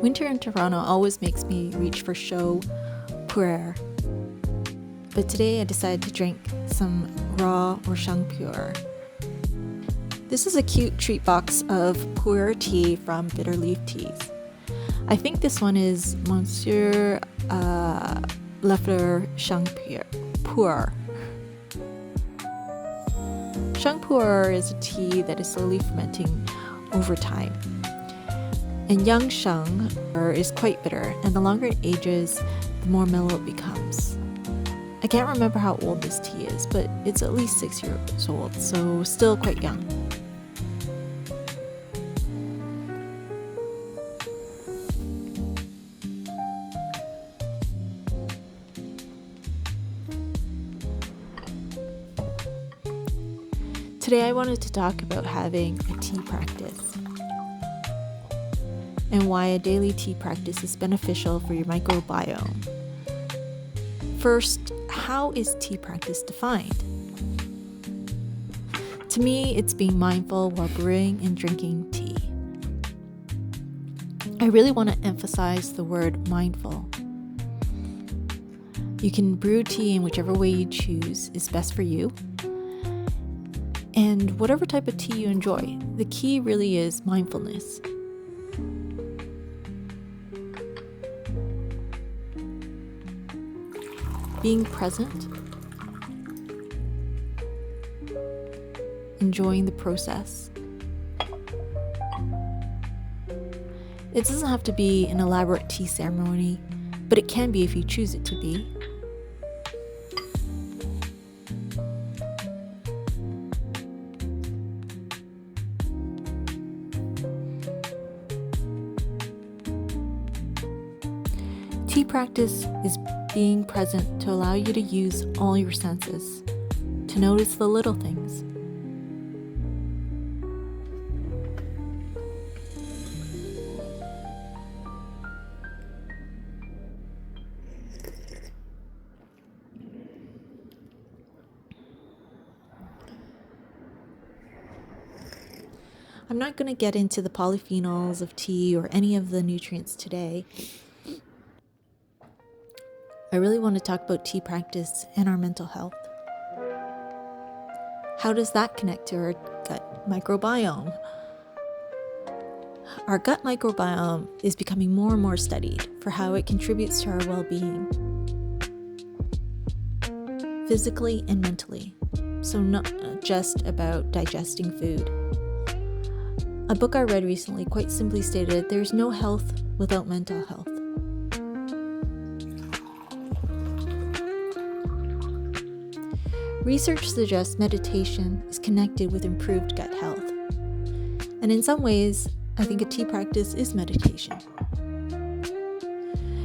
Winter in Toronto always makes me reach for puer, but today I decided to drink some raw or Sheng puer. This is a cute treat box of puer tea from Bitterleaf Teas. I think this one is Monsieur Leffler Sheng puer. Sheng puer is a tea that is slowly fermenting over time. And young Sheng is quite bitter, and the longer it ages, the more mellow it becomes. I can't remember how old this tea is, but it's at least 6 years old, so still quite young. Today I wanted to talk about having a tea practice and why a daily tea practice is beneficial for your microbiome. First, how is tea practice defined? To me, it's being mindful while brewing and drinking tea. I really want to emphasize the word mindful. You can brew tea in whichever way you choose is best for you. And whatever type of tea you enjoy, the key really is mindfulness. Being present, enjoying the process. It doesn't have to be an elaborate tea ceremony, but it can be if you choose it to be. Tea practice is being present to allow you to use all your senses, to notice the little things. I'm not going to get into the polyphenols of tea or any of the nutrients today. I really want to talk about tea practice and our mental health. How does that connect to our gut microbiome? Our gut microbiome is becoming more and more studied for how it contributes to our well-being, physically and mentally, so not just about digesting food. A book I read recently quite simply stated, there's no health without mental health. Research suggests meditation is connected with improved gut health. And in some ways, I think a tea practice is meditation.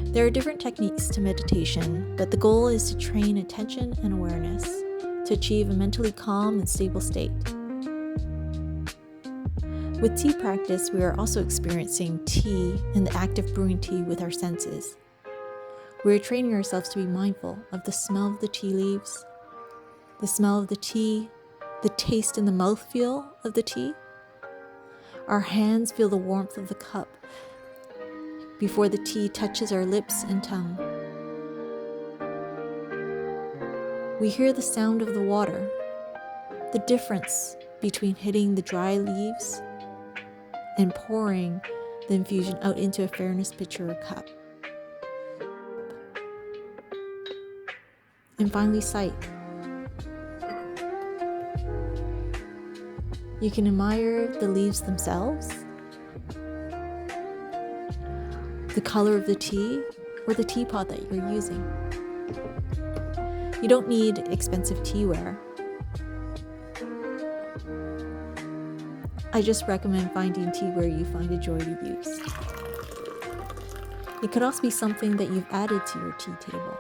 There are different techniques to meditation, but the goal is to train attention and awareness to achieve a mentally calm and stable state. With tea practice, we are also experiencing tea and the act of brewing tea with our senses. We are training ourselves to be mindful of the smell of the tea leaves, the smell of the tea, the taste and the mouthfeel of the tea. Our hands feel the warmth of the cup before the tea touches our lips and tongue. We hear the sound of the water, the difference between hitting the dry leaves and pouring the infusion out into a fairness pitcher or cup. And finally, sight. You can admire the leaves themselves, the color of the tea, or the teapot that you're using. You don't need expensive teaware. I just recommend finding teaware you find a joy to use. It could also be something that you've added to your tea table.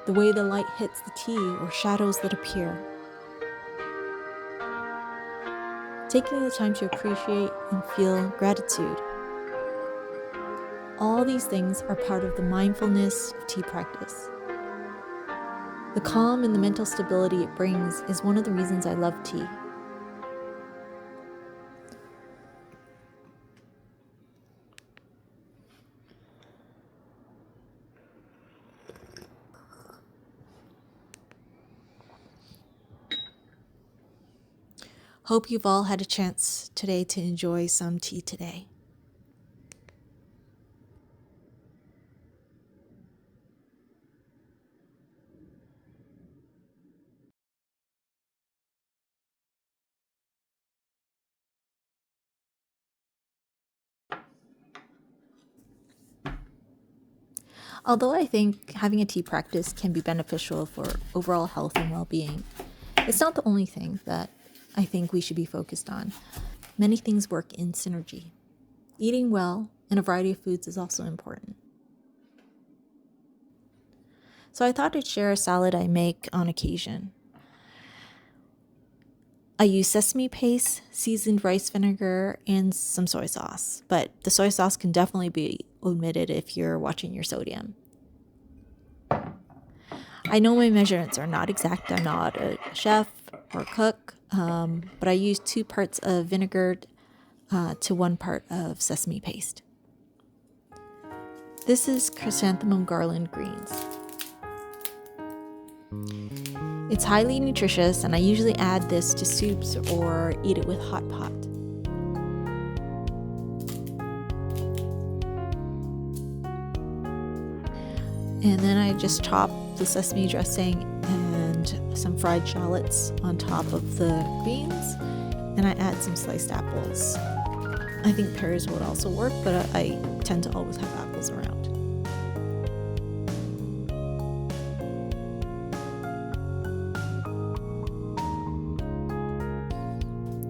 The way the light hits the tea or shadows that appear. Taking the time to appreciate and feel gratitude. All these things are part of the mindfulness of tea practice. The calm and the mental stability it brings is one of the reasons I love tea. Hope you've all had a chance today to enjoy some tea today. Although I think having a tea practice can be beneficial for overall health and well-being, it's not the only thing that I think we should be focused on. Many things work in synergy. Eating well and a variety of foods is also important. So I thought I'd share a salad I make on occasion. I use sesame paste, seasoned rice vinegar, and some soy sauce. But the soy sauce can definitely be omitted if you're watching your sodium. I know my measurements are not exact. I'm not a chef or cook, but I use 2 parts of vinegar to 1 part of sesame paste. This is Chrysanthemum garland greens. It's highly nutritious, and I usually add this to soups or eat it with hot pot. And then I just chop the sesame dressing and some fried shallots on top of the greens, and I add some sliced apples. I think pears would also work, but I tend to always have apples around.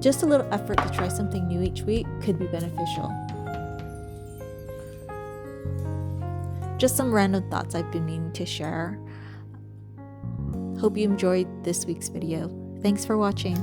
Just a little effort to try something new each week could be beneficial. Just some random thoughts I've been meaning to share. Hope you enjoyed this week's video. Thanks for watching.